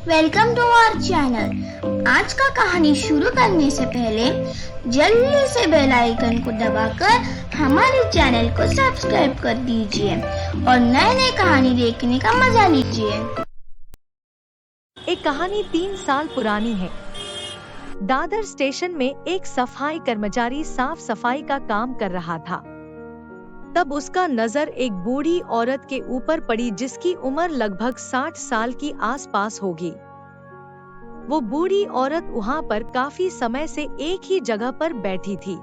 Welcome to our channel. आज का कहानी शुरू करने से पहले जल्दी से बेल आइकन को दबाकर हमारे चैनल को सब्सक्राइब कर दीजिए और नए नए कहानी देखने का मजा लीजिए। एक कहानी 3 साल पुरानी है। दादर स्टेशन में एक सफाई कर्मचारी साफ सफाई का काम कर रहा था। तब उसका नजर एक बूढ़ी औरत के ऊपर पड़ी जिसकी उम्र लगभग 60 साल की आसपास होगी। वो बूढ़ी औरत वहां पर काफी समय से एक ही जगह पर बैठी थी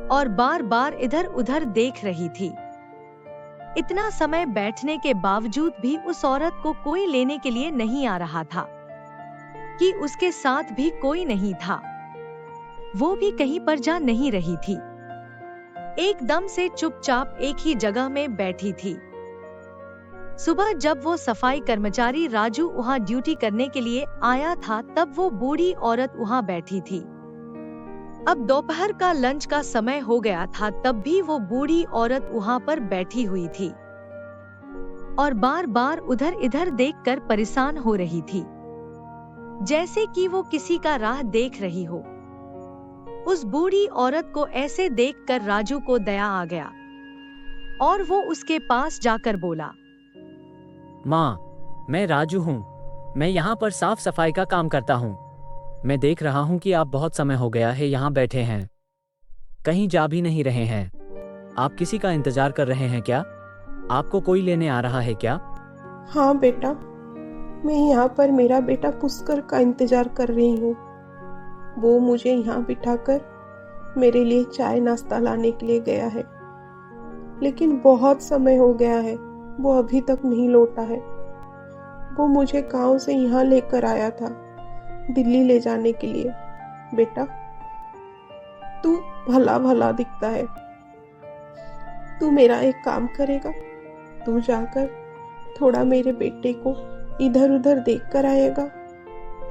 और बार बार इधर उधर देख रही थी। इतना समय बैठने के बावजूद भी उस औरत को कोई लेने के लिए नहीं आ रहा था कि उसके साथ भी कोई नहीं था। वो भी कहीं पर जा नहीं रही थी, एकदम से चुपचाप एक ही जगह में बैठी थी। सुबह जब वो सफाई कर्मचारी राजू वहां ड्यूटी करने के लिए आया था तब वो बूढ़ी औरत वहां बैठी थी। अब दोपहर का लंच का समय हो गया था तब भी वो बूढ़ी औरत वहां पर बैठी हुई थी और बार बार उधर इधर देखकर परेशान हो रही थी, जैसे कि वो किसी का राह देख रही हो। उस बूढ़ी औरत को ऐसे देखकर राजू को दया आ गया और वो उसके पास जाकर बोला, माँ, मैं राजू हूँ। मैं यहाँ पर साफ सफाई का काम करता हूँ। मैं देख रहा हूँ कि आप बहुत समय हो गया है यहाँ बैठे हैं, कहीं जा भी नहीं रहे हैं। आप किसी का इंतजार कर रहे हैं क्या? आपको कोई लेने आ रहा है क्या? हाँ बेटा, मैं यहाँ पर मेरा बेटा पुष्कर का इंतजार कर रही हूँ। वो मुझे यहाँ बिठाकर मेरे लिए चाय नाश्ता लाने के लिए गया है, लेकिन बहुत समय हो गया है, वो अभी तक नहीं लौटा है। वो मुझे गांव से यहाँ लेकर आया था दिल्ली ले जाने के लिए। बेटा, तू भला भला दिखता है, तू मेरा एक काम करेगा? तू जाकर थोड़ा मेरे बेटे को इधर उधर देख कर आएगा।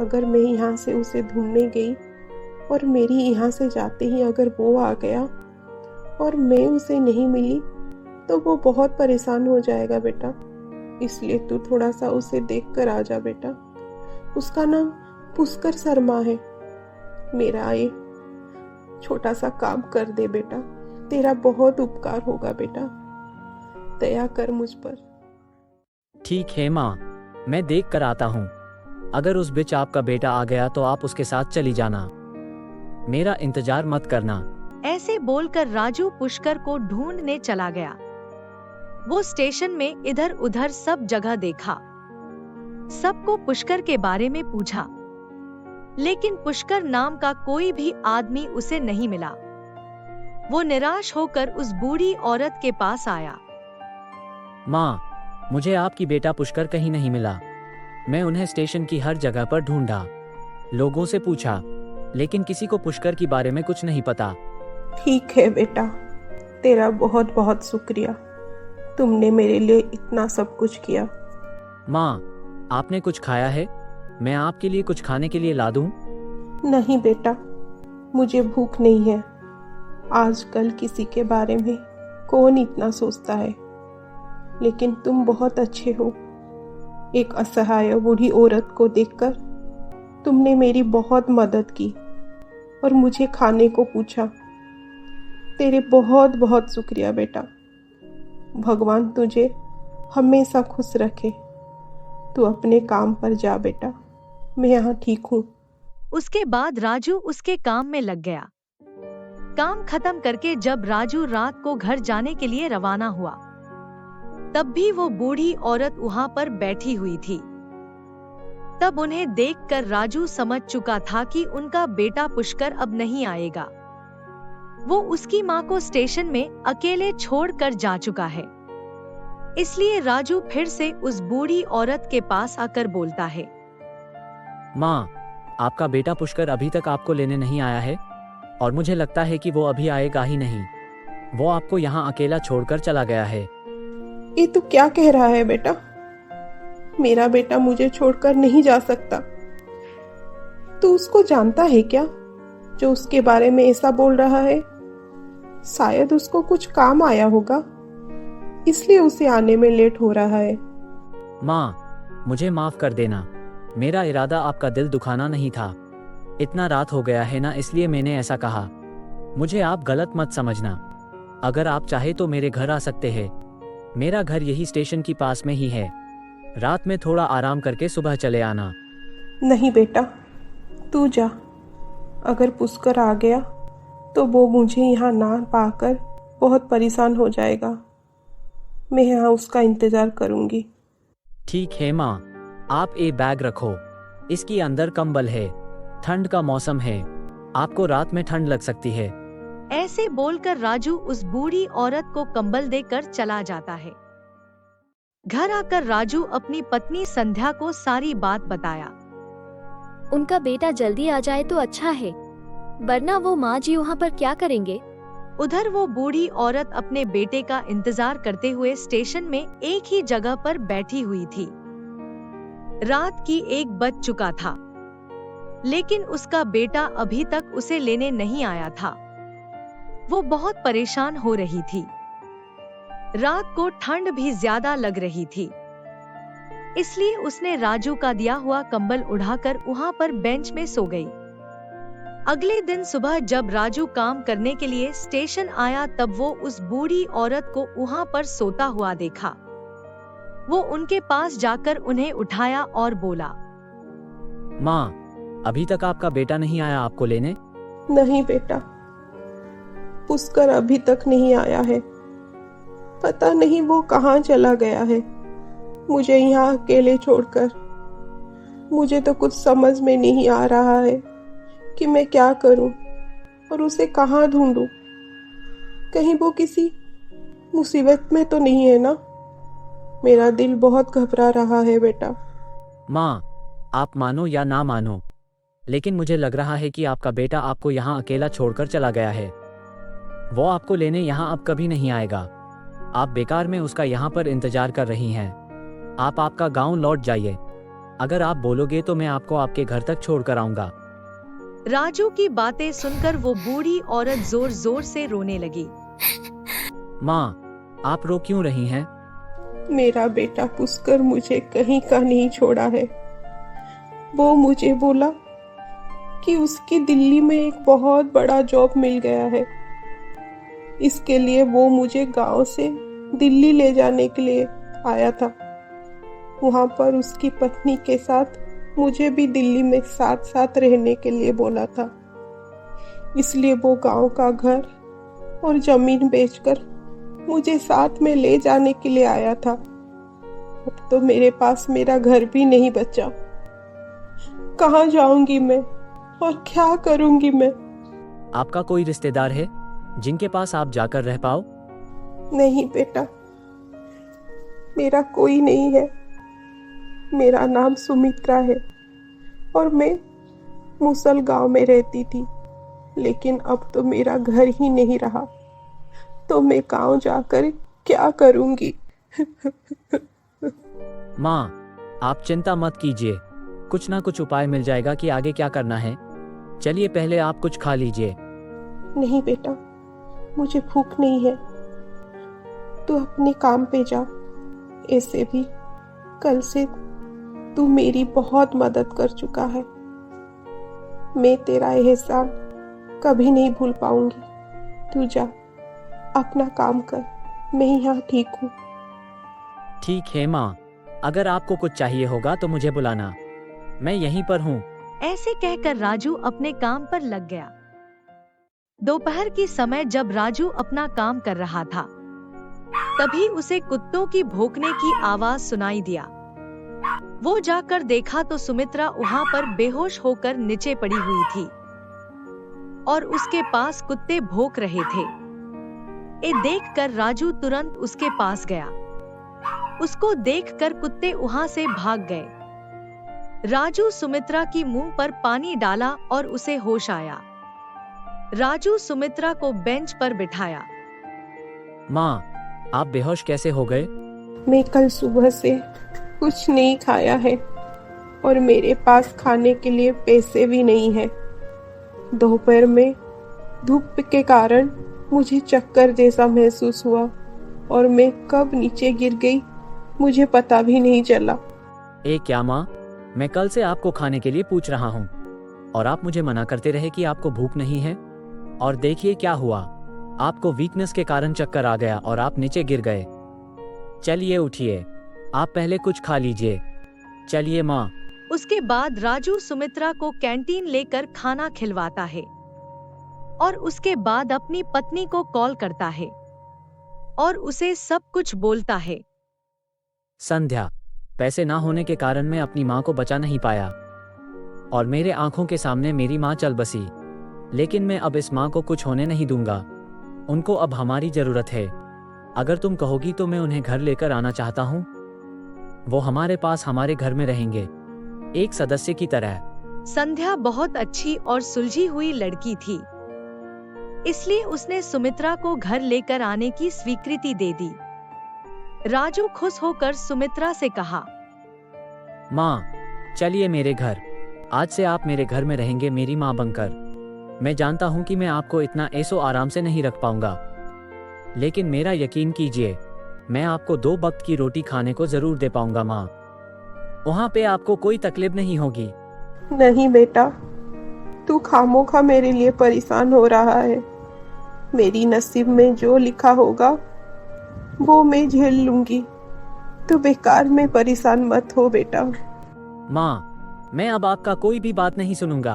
अगर मैं यहाँ से उसे ढूंढने गई और मेरी यहाँ से जाते ही अगर वो आ गया और मैं उसे नहीं मिली तो वो बहुत परेशान हो जाएगा बेटा। इसलिए तू थोड़ा सा उसे देख कर आ जा बेटा। उसका नाम पुष्कर शर्मा है। मेरा ये छोटा सा काम कर दे बेटा, तेरा बहुत उपकार होगा बेटा। दया कर मुझ पर। ठीक है माँ, मैं देख कर आता हूँ। अगर उस बीच आपका बेटा आ गया तो आप उसके साथ चली जाना, मेरा इंतजार मत करना। ऐसे बोलकर राजू पुष्कर को ढूंढने चला गया। वो स्टेशन में इधर उधर सब जगह देखा, सबको पुष्कर के बारे में पूछा, लेकिन पुष्कर नाम का कोई भी आदमी उसे नहीं मिला। वो निराश होकर उस बूढ़ी औरत के पास आया। माँ, मुझे आपकी बेटा पुष्कर कहीं नहीं मिला। मैं उन्हें स्टेशन की हर जगह पर ढूंढा, लोगों से पूछा, लेकिन किसी को पुष्कर के बारे में कुछ नहीं पता। ठीक है बेटा, तेरा बहुत बहुत शुक्रिया। तुमने मेरे लिए इतना सब कुछ किया। माँ, आपने कुछ खाया है? मैं आपके लिए कुछ खाने के लिए ला दूं? नहीं बेटा, मुझे भूख नहीं है। आजकल किसी के बारे में कौन इतना सोचता है, लेकिन तुम बहुत अच्छे हो। एक असहाय बूढ़ी औरत को देखकर तुमने मेरी बहुत मदद की और मुझे खाने को पूछा। तेरे बहुत बहुत शुक्रिया बेटा। भगवान तुझे हमेशा खुश रखे। तू अपने काम पर जा बेटा, मैं यहाँ ठीक हूँ। उसके बाद राजू उसके काम में लग गया। काम खत्म करके जब राजू रात को घर जाने के लिए रवाना हुआ तब भी वो बूढ़ी औरत वहां पर बैठी हुई थी। तब उन्हें देखकर राजू समझ चुका था कि उनका बेटा पुष्कर अब नहीं आएगा। वो उसकी माँ को स्टेशन में अकेले छोड़कर जा चुका है। इसलिए राजू फिर से उस बूढ़ी औरत के पास आकर बोलता है, माँ, आपका बेटा पुष्कर अभी तक आपको लेने नहीं आया है और मुझे लगता है कि वो अभी आएगा ही नहीं। वो आपको यहाँ अकेला छोड़कर चला गया है। ये तू क्या कह रहा है बेटा? मेरा बेटा मुझे छोड़कर नहीं जा सकता। तू उसको जानता है क्या जो उसके बारे में ऐसा बोल रहा है? शायद उसको कुछ काम आया होगा, इसलिए उसे आने में लेट हो रहा है। माँ, मुझे माफ कर देना। मेरा इरादा आपका दिल दुखाना नहीं था। इतना रात हो गया है ना, इसलिए मैंने ऐसा कहा। मुझे आप गलत मत समझना। अगर आप चाहे तो मेरे घर आ सकते हैं। मेरा घर यही स्टेशन के पास में ही है। रात में थोड़ा आराम करके सुबह चले आना। नहीं बेटा, तू जा। अगर पुष्कर आ गया तो वो मुझे यहाँ ना पाकर बहुत परेशान हो जाएगा। मैं यहाँ उसका इंतज़ार करूँगी। ठीक है माँ, आप ये बैग रखो। इसके अंदर कंबल है। ठंड का मौसम है, आपको रात में ठंड लग सकती है। ऐसे बोलकर राजू उस बूढ़ी औरत को कंबल देकर चला जाता है। घर आकर राजू अपनी पत्नी संध्या को सारी बात बताया। उनका बेटा जल्दी आ जाए तो अच्छा है, वरना वो माँ जी वहाँ पर क्या करेंगे। उधर वो बूढ़ी औरत अपने बेटे का इंतजार करते हुए स्टेशन में एक ही जगह पर बैठी हुई थी। रात की 1 बज चुका था, लेकिन उसका बेटा अभी तक उसे लेने नहीं आया था। वो बहुत परेशान हो रही थी। रात को ठंड भी ज्यादा लग रही थी, इसलिए उसने राजू का दिया हुआ कंबल उड़ाकर वहाँ पर बेंच में सो गई। अगले दिन सुबह जब राजू काम करने के लिए स्टेशन आया, तब वो उस बूढ़ी औरत को वहाँ पर सोता हुआ देखा। वो उनके पास जाकर उन्हें उठाया और बोला, माँ, अभी तक आपका बेटा नहीं आया आपको लेने? नहीं बेटा, पुष्कर अभी तक नहीं आया है। पता नहीं वो कहाँ चला गया है, मुझे यहाँ अकेले छोड़कर। मुझे तो कुछ समझ में नहीं आ रहा है कि मैं क्या करूं और उसे कहाँ ढूंढूं। कहीं वो किसी मुसीबत में तो नहीं है ना? मेरा दिल बहुत घबरा रहा है बेटा। माँ, आप मानो या ना मानो, लेकिन मुझे लग रहा है कि आपका बेटा आपको यहाँ अकेला छोड़कर चला गया है। वो आपको लेने यहाँ अब कभी नहीं आएगा। आप बेकार में उसका यहाँ पर इंतजार कर रही हैं। आप आपका गांव लौट जाइए। अगर आप बोलोगे तो मैं आपको आपके घर तक छोड़ कर आऊंगा। राजू की बातें सुनकर वो बूढ़ी औरत जोर जोर से रोने लगी। माँ, आप रो क्यों रही हैं? मेरा बेटा पुष्कर मुझे कहीं का नहीं छोड़ा है। वो मुझे बोला कि उसकी दिल्ली में एक बहुत बड़ा जॉब मिल गया है। इसके लिए वो मुझे गांव से दिल्ली ले जाने के लिए आया था। वहां पर उसकी पत्नी के साथ मुझे भी दिल्ली में साथ साथ रहने के लिए बोला था। इसलिए वो गांव का घर और जमीन बेचकर मुझे साथ में ले जाने के लिए आया था। अब तो मेरे पास मेरा घर भी नहीं बचा। कहाँ जाऊंगी मैं और क्या करूंगी मैं? आपका कोई रिश्तेदार है जिनके पास आप जाकर रह पाओ? नहीं बेटा, मेरा कोई नहीं है। मेरा नाम सुमित्रा है और मैं मुसल गांव में रहती थी, लेकिन अब तो मेरा घर ही नहीं रहा, तो मैं गांव जाकर क्या करूंगी? माँ, आप चिंता मत कीजिए, कुछ ना कुछ उपाय मिल जाएगा कि आगे क्या करना है। चलिए पहले आप कुछ खा लीजिए। नहीं बेटा, मुझे भूख नहीं है। तू अपने काम पे जा। ऐसे भी कल से तू मेरी बहुत मदद कर चुका है। मैं तेरा एहसान कभी नहीं भूल पाऊंगी। तू जा, अपना काम कर। मैं यहाँ ठीक हूँ। ठीक है माँ, अगर आपको कुछ चाहिए होगा तो मुझे बुलाना, मैं यहीं पर हूँ। ऐसे कहकर राजू अपने काम पर लग गया। दोपहर की समय जब राजू अपना काम कर रहा था, तभी उसे कुत्तों की भौंकने की आवाज सुनाई दिया। वो जाकर देखा तो सुमित्रा वहाँ पर बेहोश होकर नीचे पड़ी हुई थी और उसके पास कुत्ते भौंक रहे थे। ये देखकर राजू तुरंत उसके पास गया। उसको देखकर कुत्ते वहाँ से भाग गए। राजू सुमित्रा की मुंह पर पानी डाला और उसे होश आया। राजू सुमित्रा को बेंच पर बिठाया। माँ, आप बेहोश कैसे हो गए? मैं कल सुबह से कुछ नहीं खाया है और मेरे पास खाने के लिए पैसे भी नहीं है। दोपहर में धूप के कारण मुझे चक्कर जैसा महसूस हुआ और मैं कब नीचे गिर गई मुझे पता भी नहीं चला। क्या माँ, मैं कल से आपको खाने के लिए पूछ रहा हूँ और आप मुझे मना करते रहे कि आपको भूख नहीं है। और देखिए क्या हुआ, आपको वीकनेस के कारण चक्कर आ गया और आप नीचे गिर गए। चलिए उठिए, आप पहले कुछ खा लीजिए। चलिए माँ। उसके बाद राजू सुमित्रा को कैंटीन लेकर खाना खिलवाता है और उसके बाद अपनी पत्नी को कॉल करता है और उसे सब कुछ बोलता है। संध्या, पैसे ना होने के कारण मैं अपनी माँ को बचा नहीं पाया और मेरे आंखों के सामने मेरी माँ चल बसी, लेकिन मैं अब इस माँ को कुछ होने नहीं दूंगा। उनको अब हमारी जरूरत है। अगर तुम कहोगी तो मैं उन्हें घर लेकर आना चाहता हूँ। वो हमारे पास हमारे घर में रहेंगे, एक सदस्य की तरह। संध्या बहुत अच्छी और सुलझी हुई लड़की थी, इसलिए उसने सुमित्रा को घर लेकर आने की स्वीकृति दे दी। राजू खुश होकर सुमित्रा से कहा, माँ, चलिए मेरे घर। आज से आप मेरे घर में रहेंगे मेरी माँ बनकर। मैं जानता हूँ कि मैं आपको इतना ऐसो आराम से नहीं रख पाऊंगा, लेकिन मेरा यकीन कीजिए, मैं आपको 2 वक्त की रोटी खाने को जरूर दे पाऊंगा माँ। वहाँ पे आपको कोई तकलीफ नहीं होगी। नहीं बेटा, तू खामोखा मेरे लिए परेशान हो रहा है। मेरी नसीब में जो लिखा होगा वो मैं झेल लूंगी। तू बेकार में परेशान मत हो बेटा। माँ, मैं अब आपका कोई भी बात नहीं सुनूंगा।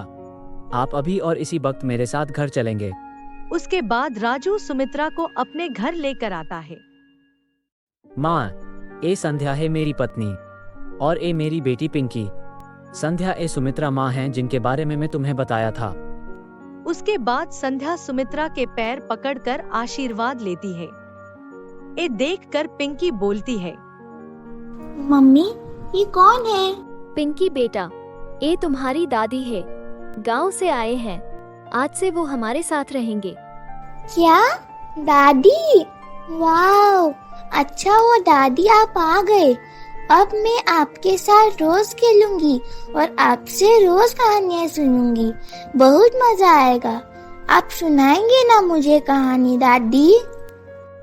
आप अभी और इसी वक्त मेरे साथ घर चलेंगे। उसके बाद राजू सुमित्रा को अपने घर लेकर आता है। माँ, ए संध्या है मेरी पत्नी और ए मेरी बेटी पिंकी। संध्या ए सुमित्रा माँ हैं जिनके बारे में मैं तुम्हें बताया था। उसके बाद संध्या सुमित्रा के पैर पकड़कर आशीर्वाद लेती है। ये देखकर पिंकी बोलती है, मम्मी, ये कौन है? पिंकी बेटा, ये तुम्हारी दादी है। गांव से आए हैं। आज से वो हमारे साथ रहेंगे। क्या? दादी? वाह, अच्छा वो दादी आप आ गए। अब मैं आपके साथ रोज खेलूंगी और आपसे रोज कहानियाँ सुनूंगी। बहुत मजा आएगा। आप सुनाएंगे ना मुझे कहानी दादी?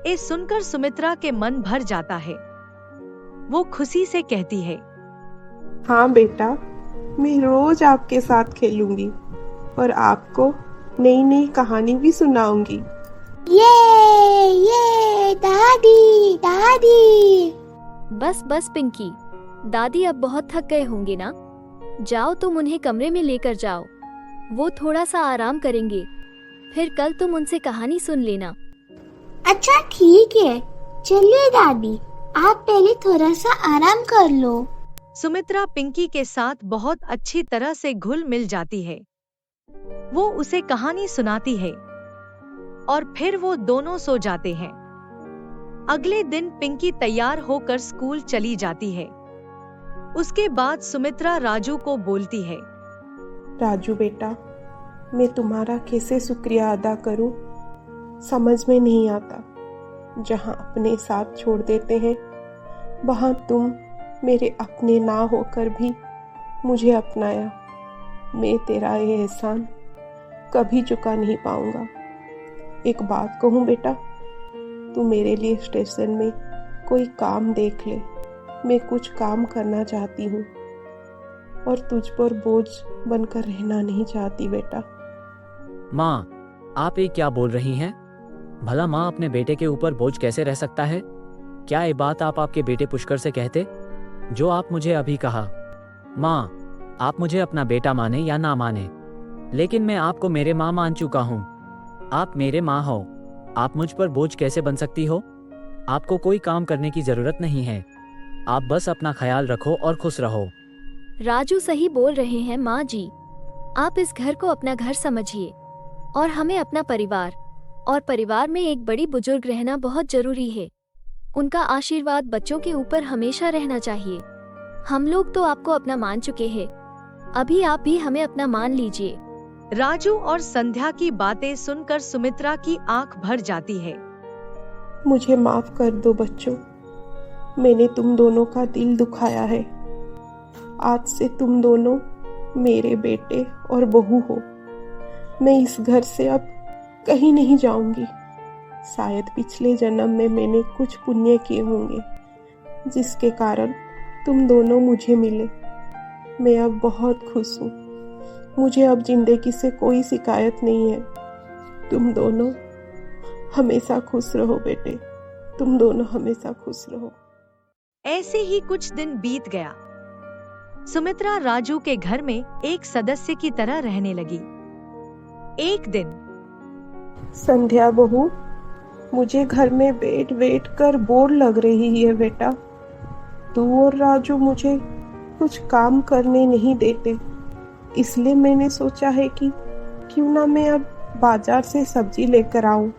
ये सुनकर सुमित्रा के मन भर जाता है। वो खुशी से कहती है, हाँ बेटा, मैं रोज आपके साथ खेलूंगी और आपको नई नई कहानी भी सुनाऊंगी। ये दादी दादी। बस बस पिंकी, दादी अब बहुत थक गए होंगे ना। जाओ तुम उन्हें कमरे में लेकर जाओ। वो थोड़ा सा आराम करेंगे, फिर कल तुम उनसे कहानी सुन लेना। अच्छा ठीक है, चलिए दादी, आप पहले थोड़ा सा आराम कर लो। सुमित्रा पिंकी के साथ बहुत अच्छी तरह से घुल मिल जाती है। वो उसे कहानी सुनाती है और फिर वो दोनों सो जाते हैं। अगले दिन पिंकी तैयार होकर स्कूल चली जाती है। उसके बाद सुमित्रा राजू को बोलती है, राजू बेटा, मैं तुम्हारा कैसे शुक्रिया अदा करूं, समझ में नहीं आता। जहां अपने साथ छोड़ देते हैं, वहां तुम मेरे अपने ना होकर भी मुझे अपनाया। मैं तेरा ये एहसान कभी चुका नहीं पाऊंगा। एक बात कहूं बेटा, तू मेरे लिए स्टेशन में कोई काम देख ले। मैं कुछ काम करना चाहती हूँ और तुझ पर बोझ बनकर रहना नहीं चाहती बेटा। माँ, आप ये क्या बोल रही हैं? भला माँ अपने बेटे के ऊपर बोझ कैसे रह सकता है? क्या ये बात आप आपके बेटे पुष्कर से कहते, जो आप मुझे अभी कहा? माँ, आप मुझे अपना बेटा माने या ना माने, लेकिन मैं आपको मेरे माँ मान चुका हूँ। आप मेरे माँ हो, आप मुझ पर बोझ कैसे बन सकती हो? आपको कोई काम करने की जरूरत नहीं है। आप बस अपना ख्याल रखो और खुश रहो। राजू सही बोल रहे हैं माँ जी। आप इस घर को अपना घर समझिए और हमें अपना परिवार, और परिवार में एक बड़ी बुजुर्ग रहना बहुत जरूरी है। उनका आशीर्वाद बच्चों के ऊपर हमेशा रहना चाहिए। हम लोग तो आपको अपना मान चुके हैं, अभी आप भी हमें अपना मान लीजिए। राजू और संध्या की बातें सुनकर सुमित्रा की आंख भर जाती है। मुझे माफ कर दो बच्चों, मैंने तुम दोनों का दिल दुखाया है। आज से तुम दोनों मेरे बेटे और बहू हो। मैं इस घर से अब कहीं नहीं जाऊंगी। शायद पिछले जन्म में मैंने कुछ पुण्य किए होंगे, जिसके कारण तुम दोनों मुझे मिले। मैं अब बहुत खुश हूँ। मुझे अब जिंदगी से कोई शिकायत नहीं है। तुम दोनों हमेशा खुश रहो बेटे, तुम दोनों हमेशा खुश रहो। ऐसे ही कुछ दिन बीत गया। सुमित्रा राजू के घर में एक सदस्य की तरह रहने लगी। एक दिन संध्या बहू, मुझे घर में बैठ कर बोर लग रही है बेटा। तू और राजू मुझे कुछ काम करने नहीं देते, इसलिए मैंने सोचा है कि क्यों ना मैं अब बाजार से सब्जी लेकर आऊं।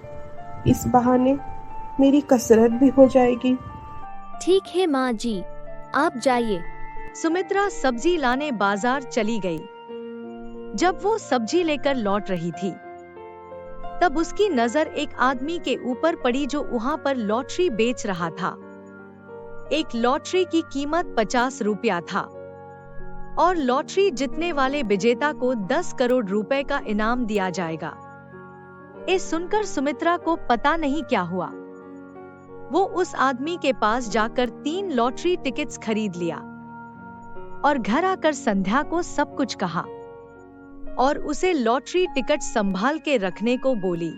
इस बहाने मेरी कसरत भी हो जाएगी। ठीक है माँ जी, आप जाइए। सुमित्रा सब्जी लाने बाजार चली गई। जब वो सब्जी लेकर लौट रही थी, तब उसकी नजर एक आदमी के ऊपर पड़ी जो वहां पर लॉटरी बेच रहा था। एक लॉटरी की कीमत 50 रुपया था और लॉटरी जीतने वाले विजेता को 10 करोड़ रुपए का इनाम दिया जाएगा। ये सुनकर सुमित्रा को पता नहीं क्या हुआ। वो उस आदमी के पास जाकर 3 लॉटरी टिकट्स खरीद लिया और घर आकर संध्या को सब कुछ कहा और उसे लॉटरी टिकट संभाल के रखने को बोली।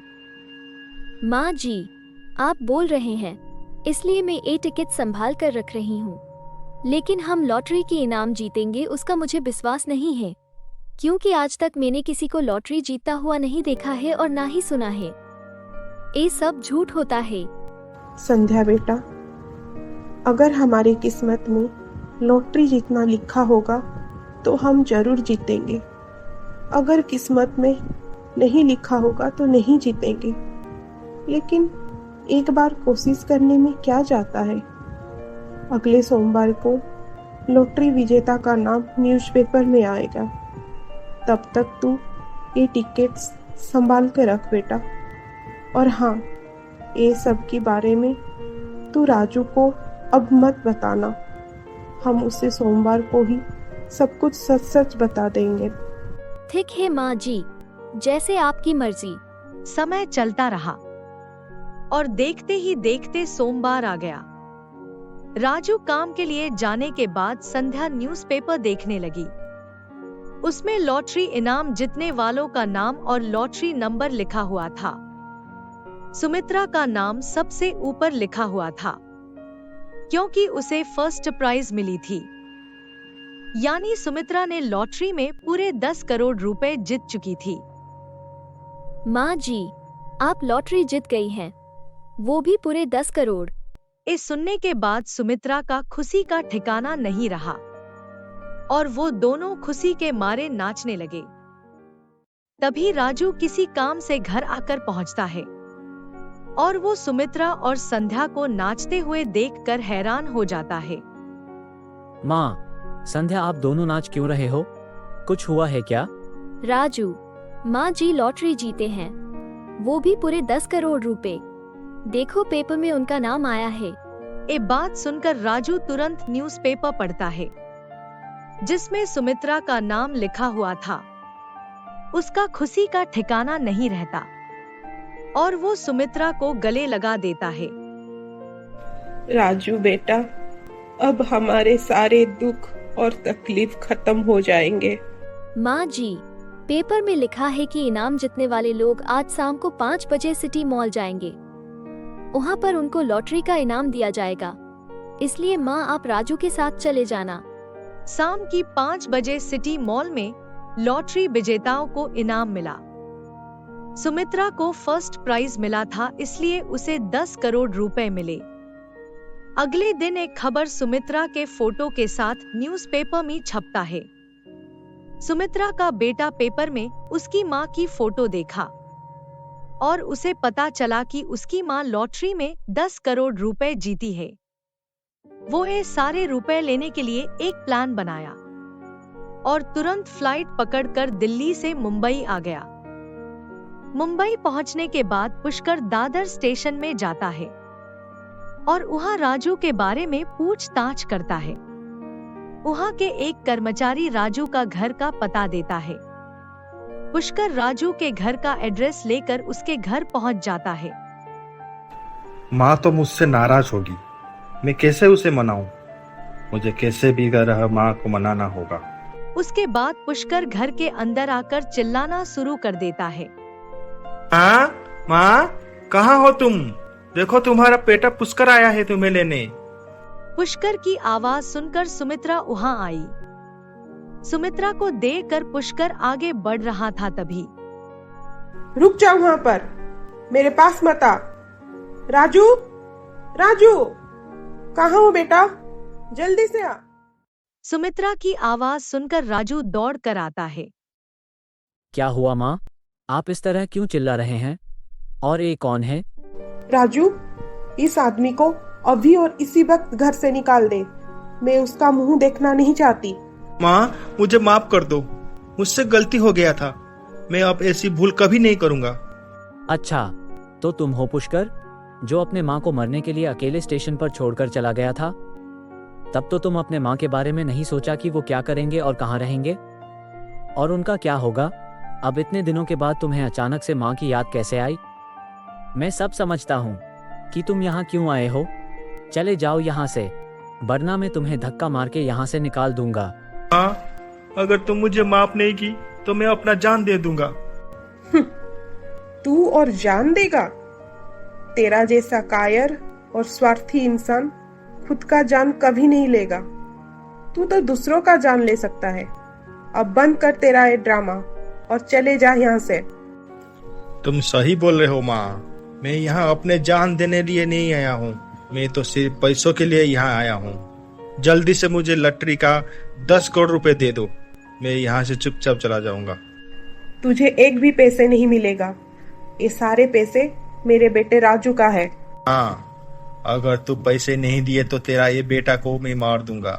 माँ जी, आप बोल रहे हैं इसलिए मैं ये टिकट संभाल कर रख रही हूँ, लेकिन हम लॉटरी की इनाम जीतेंगे उसका मुझे विश्वास नहीं है, क्योंकि आज तक मैंने किसी को लॉटरी जीतता हुआ नहीं देखा है और ना ही सुना है। ये सब झूठ होता है। संध्या बेटा, अगर हमारी किस्मत में लॉटरी जीतना लिखा होगा तो हम जरूर जीतेंगे। अगर किस्मत में नहीं लिखा होगा तो नहीं जीतेंगे, लेकिन एक बार कोशिश करने में क्या जाता है। अगले सोमवार को लॉटरी विजेता का नाम न्यूज़पेपर में आएगा। तब तक तू ये टिकट्स संभाल के रख बेटा। और हाँ, ये सब के बारे में तू राजू को अब मत बताना। हम उसे सोमवार को ही सब कुछ सच सच बता देंगे। ठीक है माँ जी, जैसे आपकी मर्जी। समय चलता रहा और देखते ही देखते सोमवार आ गया। राजू काम के लिए जाने के बाद संध्या न्यूज़पेपर देखने लगी। उसमें लॉटरी इनाम जीतने वालों का नाम और लॉटरी नंबर लिखा हुआ था। सुमित्रा का नाम सबसे ऊपर लिखा हुआ था, क्योंकि उसे फर्स्ट प्राइज मिली थी। यानी सुमित्रा ने लॉटरी में पूरे 10 करोड़ रुपए जीत चुकी थी। माँ जी, आप लॉटरी जीत गई हैं, वो भी पूरे 10 करोड़। इस सुनने के बाद सुमित्रा का खुशी का ठिकाना नहीं रहा और वो दोनों खुशी के मारे नाचने लगे। तभी राजू किसी काम से घर आकर पहुंचता है और वो सुमित्रा और संध्या को नाचते हुए देखकर हैरान हो जाता है। माँ, संध्या, आप दोनों नाच क्यों रहे हो? कुछ हुआ है क्या? राजू, माँ जी लॉटरी जीते हैं, वो भी पूरे 10 करोड़ रुपए। देखो पेपर में उनका नाम आया है। ये बात सुनकर राजू तुरंत न्यूज़पेपर पढ़ता है, जिसमें सुमित्रा का नाम लिखा हुआ था। उसका खुशी का ठिकाना नहीं रहता और वो सुमित्रा को गले लगा देता है। राजू बेटा, अब हमारे सारे दुख और तकलीफ खत्म हो जाएंगे। माँ जी, पेपर में लिखा है कि इनाम जीतने वाले लोग आज शाम को 5 बजे सिटी मॉल जाएंगे। वहाँ पर उनको लॉटरी का इनाम दिया जाएगा, इसलिए माँ आप राजू के साथ चले जाना। शाम की 5 बजे सिटी मॉल में लॉटरी विजेताओं को इनाम मिला। सुमित्रा को फर्स्ट प्राइज मिला था, इसलिए उसे 10 करोड़ रुपए मिले। अगले दिन एक खबर सुमित्रा के फोटो के साथ न्यूज़पेपर में छपता है। सुमित्रा का बेटा पेपर में उसकी माँ की फोटो देखा और उसे पता चला कि उसकी माँ लॉटरी में 10 करोड़ रुपए जीती है। वो ये सारे रुपए लेने के लिए एक प्लान बनाया और तुरंत फ्लाइट पकड़कर दिल्ली से मुंबई आ गया। मुंबई पहुंचने के बाद पुष्कर दादर स्टेशन में जाता है और वहां राजू के बारे में पूछताछ करता है। वहां के एक कर्मचारी राजू का घर का पता देता है। पुष्कर राजू के घर का एड्रेस लेकर उसके घर पहुंच जाता है। माँ तो मुझसे नाराज होगी, मैं कैसे उसे मनाऊं? मुझे कैसे भी कर माँ को मनाना होगा। उसके बाद पुष्कर घर के अंदर आकर चिल्लाना शुरू कर देता है। हाँ माँ, कहाँ हो तुम? देखो तुम्हारा बेटा पुष्कर आया है तुम्हें लेने। पुष्कर की आवाज सुनकर सुमित्रा वहां आई। सुमित्रा को देखकर पुष्कर आगे बढ़ रहा था, तभी रुक जाओ वहां पर, मेरे पास मत आ। राजू, राजू, कहाँ हो बेटा? जल्दी से आ। सुमित्रा की आवाज सुनकर राजू दौड़ कर आता है। क्या हुआ माँ? आप इस तरह क्यों चिल्ला रहे हैं? और ये कौन है? राजू, इस आदमी को अभी और इसी वक्त घर से निकाल दे। मैं उसका मुंह देखना नहीं चाहती। माँ, मुझे माफ कर दो, मुझसे गलती हो गया था। मैं अब ऐसी भूल कभी नहीं करूँगा। अच्छा, तो तुम हो पुष्कर, जो अपने माँ को मरने के लिए अकेले स्टेशन पर छोड़कर चला गया था? तब तो तुम अपने माँ के बारे में नहीं सोचा कि वो क्या करेंगे और कहाँ रहेंगे और उनका क्या होगा। अब इतने दिनों के बाद तुम्हें अचानक से माँ की याद कैसे आई? मैं सब समझता हूँ कि तुम यहाँ क्यों आए हो। चले जाओ यहाँ से, वरना मैं तुम्हें धक्का मार के यहाँ से निकाल दूंगा। हाँ, अगर तुम मुझे माफ नहीं की तो मैं अपना जान दे दूंगा। तू और जान देगा? तेरा जैसा कायर और स्वार्थी इंसान खुद का जान कभी नहीं लेगा। तू तो दूसरों का जान ले सकता है। अब बंद कर तेरा ये ड्रामा और चले जा यहाँ से। तुम सही बोल रहे हो माँ, मैं यहाँ अपने जान देने लिए नहीं आया हूँ। मैं तो सिर्फ पैसों के लिए यहाँ आया हूँ। जल्दी से मुझे लॉटरी का 10 करोड़ रुपए दे दो, मैं यहाँ से चुपचाप चला जाऊंगा। तुझे एक भी पैसे नहीं मिलेगा। ये सारे पैसे मेरे बेटे राजू का है। हाँ, अगर तू पैसे नहीं दिए तो तेरा ये बेटा को मैं मार दूंगा।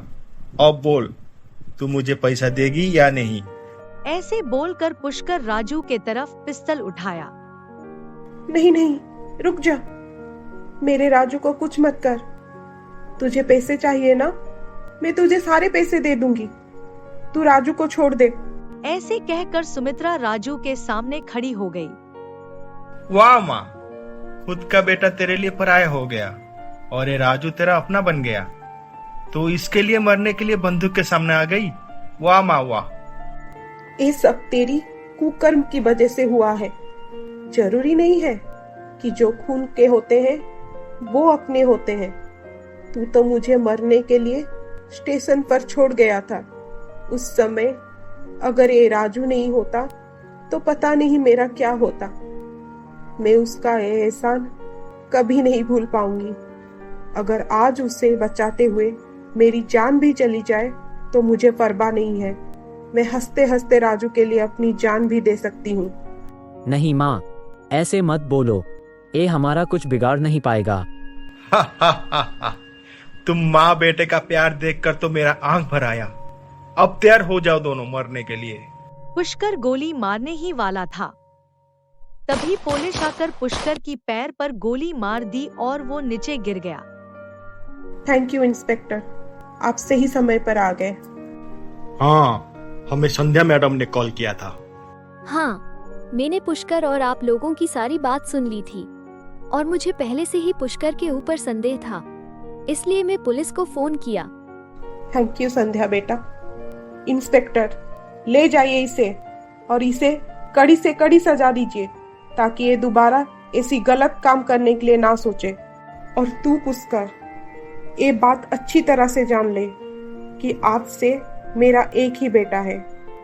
अब बोल, तू मुझे पैसा देगी या नहीं? ऐसे बोलकर पुष्कर राजू के तरफ पिस्तौल उठाया। नहीं नहीं, रुक जा। मेरे राजू को कुछ मत कर। तुझे पैसे चाहिए ना? मैं तुझे सारे पैसे दे दूंगी। तू राजू को छोड़ दे। ऐसे कहकर सुमित्रा राजू के सामने खड़ी हो गई। वाह माँ, खुद का बेटा तेरे लिए पराया हो गया और ये राजू तेरा अपना बन गया। तो इसके लिए मरने के लिए बंदूक के सामने आ गई। वाह माँ वाह। ये सब तेरी कुकर्म की वजह से हुआ है। जरूरी नहीं है कि जो खून के होते हैं वो अपने होते हैं। तू तो मुझे मरने के लिए स्टेशन पर छोड़ गया था। उस समय अगर ये राजू नहीं होता तो पता नहीं मेरा क्या होता। मैं उसका ये एहसान कभी नहीं भूल पाऊंगी। अगर आज उसे बचाते हुए मेरी जान भी चली जाए तो मुझे परवाह नहीं है। मैं हंसते हंसते राजू के लिए अपनी जान भी दे सकती हूँ। नहीं माँ, ऐसे मत बोलो, ये हमारा कुछ बिगाड़ नहीं पाएगा। तुम माँ बेटे का प्यार देखकर तो मेरा आंख भर आया। अब तैयार हो जाओ दोनों मरने के लिए। पुष्कर गोली मारने ही वाला था, तभी पुलिस आकर पुष्कर की पैर पर गोली मार दी और वो नीचे गिर गया। थैंक यू इंस्पेक्टर, आप सही समय पर आ गए। हाँ, हमें संध्या मैडम ने कॉल किया था। हाँ, मैंने पुष्कर और आप लोगों की सारी बात सुन ली थी और मुझे पहले से ही पुष्कर के ऊपर संदेह था, इसलिए मैं पुलिस को फोन किया। थैंक यू संध्या बेटा। इंस्पेक्टर, ले जाइए इसे और इसे कड़ी से कड़ी सजा दीजिए ताकि ये दोबारा ऐसी गलत काम करने के लिए ना सोचे। और तू पुष्कर, ये बात अच्छी तरह से जान ले कि आज से मेरा एक ही बेटा है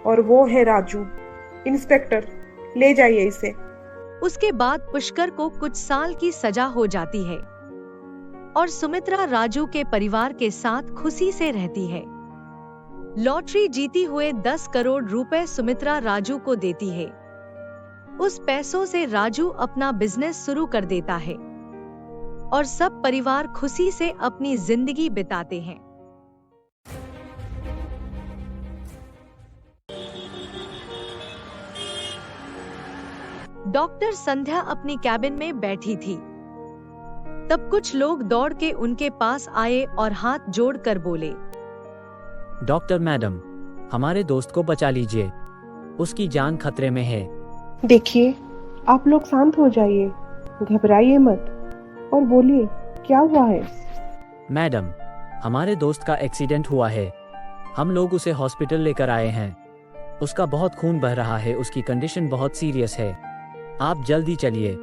और वो है राजू। इंस्पेक्टर, ले जाइए इसे। उसके बाद पुष्कर को कुछ साल की सजा हो जाती है और सुमित्रा राजू के परिवार के साथ खुशी से रहती है। लॉटरी जीती हुए 10 करोड़ रुपए सुमित्रा राजू को देती है। उस पैसों से राजू अपना बिजनेस शुरू कर देता है और सब परिवार खुशी से अपनी जिंदगी बिताते हैं। डॉक्टर संध्या अपनी कैबिन में बैठी थी। तब कुछ लोग दौड़ के उनके पास आए और हाथ जोड़कर बोले, डॉक्टर मैडम, हमारे दोस्त को बचा लीजिए, उसकी जान खतरे में है। देखिए, आप लोग शांत हो जाइए, घबराइए मत और बोलिए क्या हुआ है। मैडम, हमारे दोस्त का एक्सीडेंट हुआ है। हम लोग उसे हॉस्पिटल लेकर आए हैं। उसका बहुत खून बह रहा है, उसकी कंडीशन बहुत सीरियस है। आप जल्दी चलिए।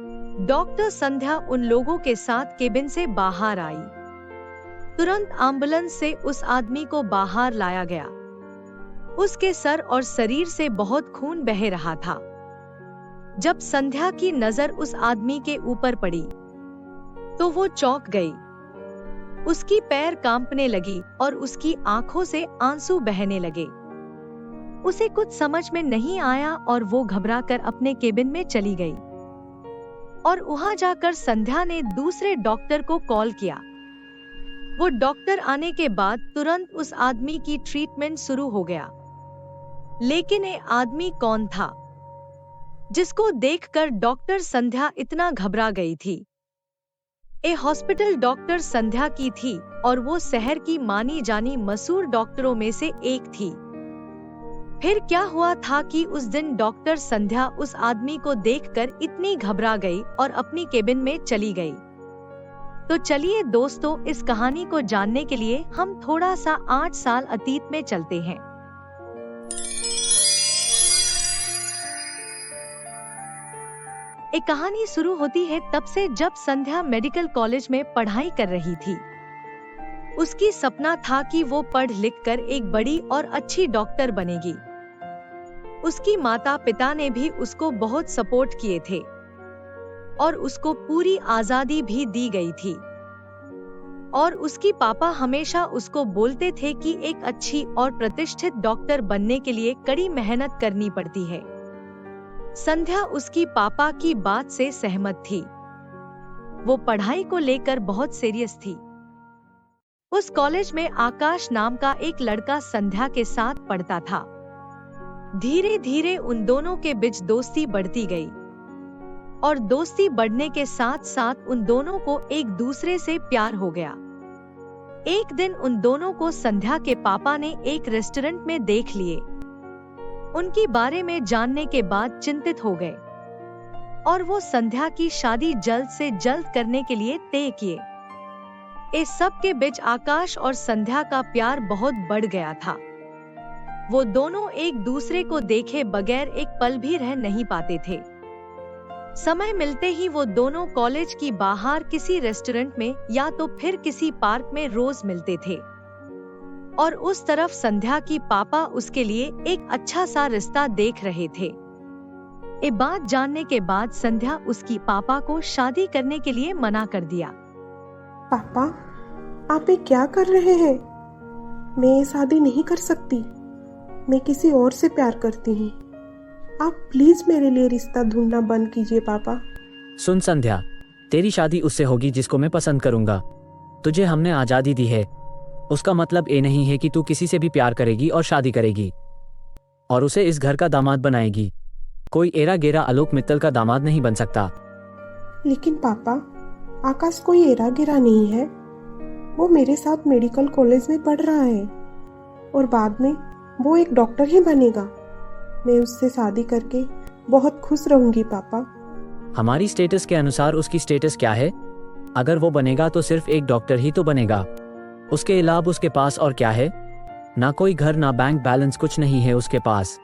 डॉक्टर संध्या उन लोगों के साथ केबिन से बाहर आई। तुरंत एम्बुलेंस से उस आदमी को बाहर लाया गया। उसके सर और शरीर से बहुत खून बह रहा था। जब संध्या की नजर उस आदमी के ऊपर पड़ी तो वो चौंक गई। उसकी पैर कांपने लगी और उसकी आंखों से आंसू बहने लगे। उसे कुछ समझ में नहीं आया और वो घबराकर अपने केबिन में चली गई। और वहां जाकर संध्या ने दूसरे डॉक्टर को कॉल किया। वो डॉक्टर आने के बाद तुरंत उस आदमी की ट्रीटमेंट शुरू हो गया। लेकिन ये आदमी कौन था जिसको देखकर डॉक्टर संध्या इतना घबरा गई थी? ये हॉस्पिटल डॉक्टर संध्या की थी और वो शहर की मानी जानी मशहूर डॉक्टरों में से एक थी। फिर क्या हुआ था कि उस दिन डॉक्टर संध्या उस आदमी को देखकर इतनी घबरा गई और अपनी केबिन में चली गई। तो चलिए दोस्तों, इस कहानी को जानने के लिए हम थोड़ा सा 8 साल अतीत में चलते हैं। एक कहानी शुरू होती है तब से जब संध्या मेडिकल कॉलेज में पढ़ाई कर रही थी। उसकी सपना था कि वो पढ़ लिख कर एक बड़ी और अच्छी डॉक्टर बनेगी। उसकी माता पिता ने भी उसको बहुत सपोर्ट किए थे और उसको पूरी आजादी भी दी गई थी। और उसकी पापा हमेशा उसको बोलते थे कि एक अच्छी और प्रतिष्ठित डॉक्टर बनने के लिए कड़ी मेहनत करनी पड़ती है। संध्या उसकी पापा की बात से सहमत थी। वो पढ़ाई को लेकर बहुत सीरियस थी। उस कॉलेज में आकाश नाम का एक लड़का संध्या के साथ पढ़ता था। धीरे धीरे उन दोनों के बीच दोस्ती बढ़ती गई और दोस्ती बढ़ने के साथ साथ उन दोनों को एक दूसरे से प्यार हो गया। एक दिन उन दोनों को संध्या के पापा ने एक रेस्टोरेंट में देख लिए। उनके बारे में जानने के बाद चिंतित हो गए और वो संध्या की शादी जल्द से जल्द करने के लिए तय किए। इस सब के बीच आकाश और संध्या का प्यार बहुत बढ़ गया था। वो दोनों एक दूसरे को देखे बगैर एक पल भी रह नहीं पाते थे। समय मिलते ही वो दोनों कॉलेज की बाहर किसी रेस्टोरेंट में या तो फिर किसी पार्क में रोज मिलते थे। और उस तरफ संध्या की पापा उसके लिए एक अच्छा सा रिश्ता देख रहे थे। ये बात जानने के बाद संध्या उसकी पापा को शादी करने के लिए मना कर दिया। पापा, आप ये क्या कर रहे हैं? मैं ये शादी नहीं कर सकती। मैं किसी और से प्यार करती हूँ। आप प्लीज मेरे लिए रिश्ता ढूंढना बंद कीजिए पापा। सुन संध्या, तेरी शादी उससे होगी जिसको मैं पसंद करूंगा। तुझे हमने आजादी दी है। उसका मतलब ये नहीं है कि तू किसी से भी प्यार करेगी और शादी करेगी और उसे इस घर का दामाद बनाएगी। कोई एरा गेरा आलोक मित्तल का दामाद नहीं बन सकता। लेकिन पापा, आकाश कोई एरा गिरा नहीं है। वो मेरे साथ मेडिकल कॉलेज में पढ़ रहा है और बाद में वो एक डॉक्टर ही बनेगा। मैं उससे शादी करके बहुत खुश रहूंगी पापा। हमारी स्टेटस के अनुसार उसकी स्टेटस क्या है? अगर वो बनेगा तो सिर्फ एक डॉक्टर ही तो बनेगा। उसके अलावा उसके पास और क्या है? ना कोई घर, ना बैंक बैलेंस, कुछ नहीं है उसके पास।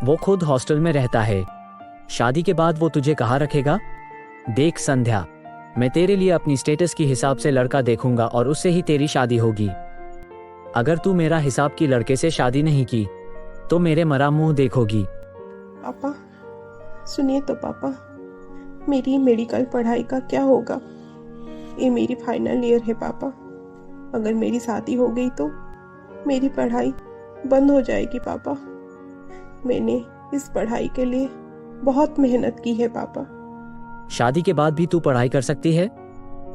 वो खुद हॉस्टल में रहता है। शादी के बाद वो तुझे कहाँ रखेगा? देख संध्या, मैं तेरे लिए अपनी स्टेटस के हिसाब से लड़का देखूंगा और उससे ही तेरी शादी होगी। अगर तू मेरा हिसाब की लड़के से शादी नहीं की तो मेरे मरा मुंह देखोगी। पापा सुनिए तो पापा, मेरी मेडिकल पढ़ाई का क्या होगा? ये मेरी फाइनल ईयर है पापा। अगर मेरी शादी हो गई तो मेरी पढ़ाई बंद हो जाएगी पापा। मैंने इस पढ़ाई के लिए बहुत मेहनत की है पापा। शादी के बाद भी तू पढ़ाई कर सकती है।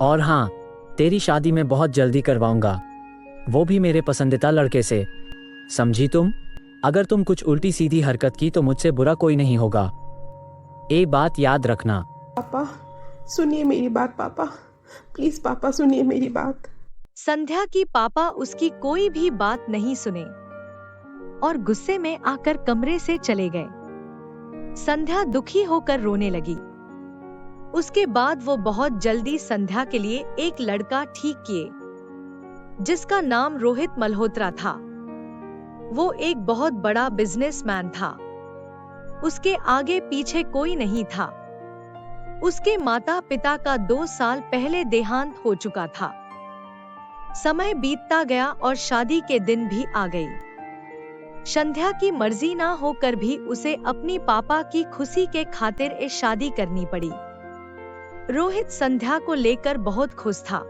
और हाँ, तेरी शादी मैं बहुत जल्दी करवाऊंगा, वो भी मेरे पसंदीदा लड़के से। समझी तुम? अगर तुम कुछ उल्टी सीधी हरकत की तो मुझसे बुरा कोई नहीं होगा। ये बात याद रखना। पापा सुनिए मेरी बात पापा, प्लीज पापा सुनिए मेरी बात। संध्या की पापा उसकी कोई भी बात नहीं सुने और गुस्से में आकर कमरे से चले गए। संध्या दुखी होकर रोने लगी। उसके बाद वो बहुत जल्दी संध्या के लिए एक लड़का ठीक किए जिसका नाम रोहित मल्होत्रा था। वो एक बहुत बड़ा बिजनेसमैन था। उसके आगे पीछे कोई नहीं था। उसके माता पिता का 2 साल पहले देहांत हो चुका था। समय बीतता गया और शादी के दिन भी आ गई। संध्या की मर्जी ना होकर भी उसे अपनी पापा की खुशी के खातिर ये शादी करनी पड़ी। रोहित संध्या को लेकर बहुत खुश था,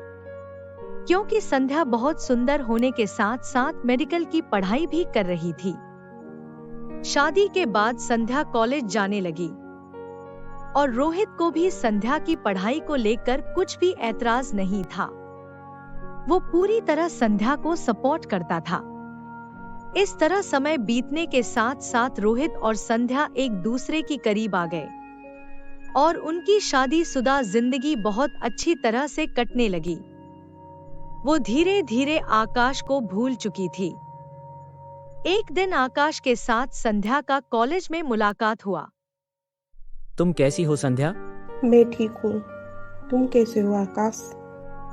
क्योंकि संध्या बहुत सुंदर होने के साथ साथ मेडिकल की पढ़ाई भी कर रही थी। शादी के बाद संध्या कॉलेज जाने लगी और रोहित को भी संध्या की पढ़ाई को लेकर कुछ भी ऐतराज नहीं था। वो पूरी तरह संध्या को सपोर्ट करता था। इस तरह समय बीतने के साथ साथ रोहित और संध्या एक दूसरे की करीब आ गए और उनकी शादीशुदा जिंदगी बहुत अच्छी तरह से कटने लगी। वो धीरे धीरे आकाश को भूल चुकी थी। एक दिन आकाश के साथ संध्या का कॉलेज में मुलाकात हुआ। तुम कैसी हो संध्या? मैं ठीक हूँ। तुम कैसे हो आकाश?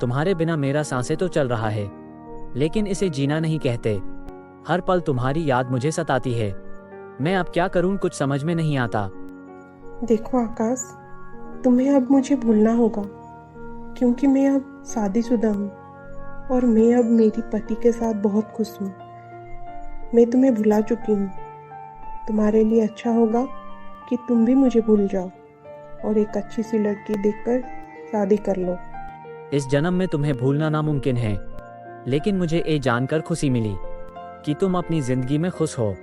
तुम्हारे बिना मेरा सांसें तो चल रहा है, लेकिन इसे जीना नहीं कहते। हर पल तुम्हारी याद मुझे सताती है। मैं अब क्या करूं, कुछ समझ में नहीं आता। देखो आकाश, तुम्हें अब मुझे भूलना होगा, क्योंकि मैं अब शादीशुदा हूँ और मैं अब मेरी पति के साथ बहुत खुश हूँ। मैं तुम्हें भुला चुकी हूँ। तुम्हारे लिए अच्छा होगा कि तुम भी मुझे भूल जाओ और एक अच्छी सी लड़की देखकर शादी कर लो। इस जन्म में तुम्हें भूलना नामुमकिन है, लेकिन मुझे ये जानकर खुशी मिली कि तुम अपनी जिंदगी में खुश हो,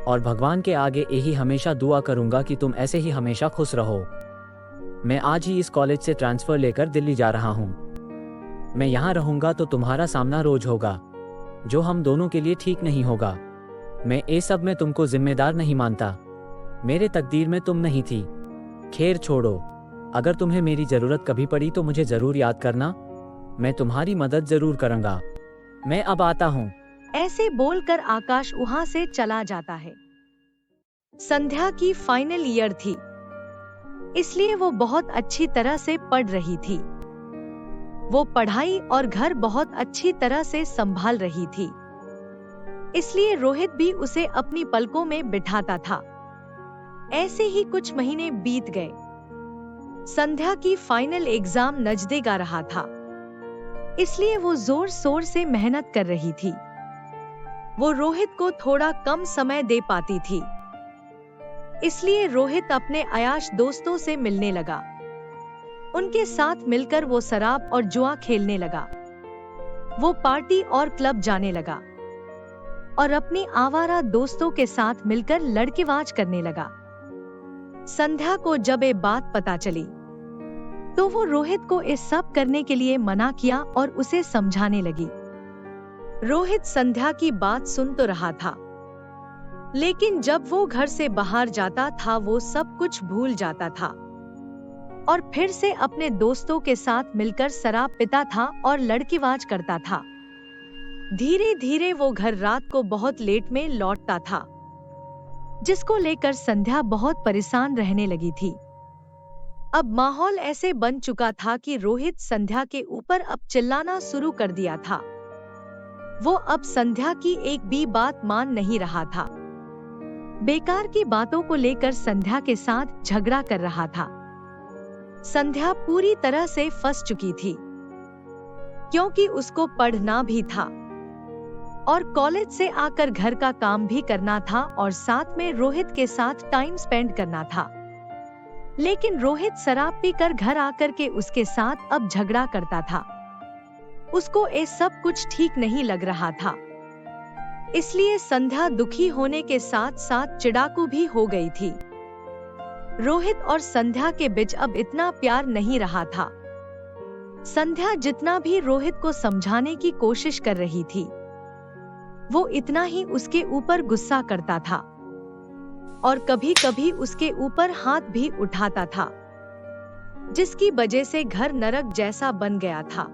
और भगवान के आगे यही हमेशा दुआ करूंगा कि तुम ऐसे ही हमेशा खुश रहो। मैं आज ही इस कॉलेज से ट्रांसफर लेकर दिल्ली जा रहा हूँ। मैं यहाँ रहूंगा तो तुम्हारा सामना रोज होगा, जो हम दोनों के लिए ठीक नहीं होगा। मैं ये सब में तुमको जिम्मेदार नहीं मानता। मेरे तकदीर में तुम नहीं थी। खैर छोड़ो, अगर तुम्हें मेरी जरूरत कभी पड़ी तो मुझे जरूर याद करना। मैं तुम्हारी मदद जरूर करूंगा। मैं अब आता हूँ। ऐसे बोलकर आकाश वहां से चला जाता है। संध्या की फाइनल ईयर थी, इसलिए वो बहुत अच्छी तरह से पढ़ रही थी। वो पढ़ाई और घर बहुत अच्छी तरह से संभाल रही थी, इसलिए रोहित भी उसे अपनी पलकों में बिठाता था। ऐसे ही कुछ महीने बीत गए। संध्या की फाइनल एग्जाम नजदीक आ रहा था, इसलिए वो जोर शोर से मेहनत कर रही थी। वो रोहित को थोड़ा कम समय दे पाती थी, इसलिए रोहित अपने अयाश दोस्तों से मिलने लगा। उनके साथ मिलकर वो शराब और जुआ खेलने लगा। वो पार्टी और क्लब जाने लगा और अपनी आवारा दोस्तों के साथ मिलकर लड़केबाज करने लगा। संध्या को जब ये बात पता चली तो वो रोहित को इस सब करने के लिए मना किया और उसे समझाने लगी। रोहित संध्या की बात सुन तो रहा था, लेकिन जब वो घर से बाहर जाता था वो सब कुछ भूल जाता था और फिर से अपने दोस्तों के साथ मिलकर शराब पीता था और लड़कीबाज करता था। धीरे धीरे वो घर रात को बहुत लेट में लौटता था, जिसको लेकर संध्या बहुत परेशान रहने लगी थी। अब माहौल ऐसे बन चुका था कि रोहित संध्या के ऊपर अब चिल्लाना शुरू कर दिया था। वो अब संध्या की एक भी बात मान नहीं रहा था। बेकार की बातों को लेकर संध्या के साथ झगड़ा कर रहा था। संध्या पूरी तरह से फंस चुकी थी, क्योंकि उसको पढ़ना भी था और कॉलेज से आकर घर का काम भी करना था और साथ में रोहित के साथ टाइम स्पेंड करना था। लेकिन रोहित शराब पीकर घर आकर के उसके साथ अब झगड़ा करता था। उसको ये सब कुछ ठीक नहीं लग रहा था, इसलिए संध्या दुखी होने के साथ साथ चिड़ाकू भी हो गई थी। रोहित और संध्या के बीच अब इतना प्यार नहीं रहा था। संध्या जितना भी रोहित को समझाने की कोशिश कर रही थी, वो इतना ही उसके ऊपर गुस्सा करता था और कभी कभी उसके ऊपर हाथ भी उठाता था, जिसकी वजह से घर नरक जैसा बन गया था।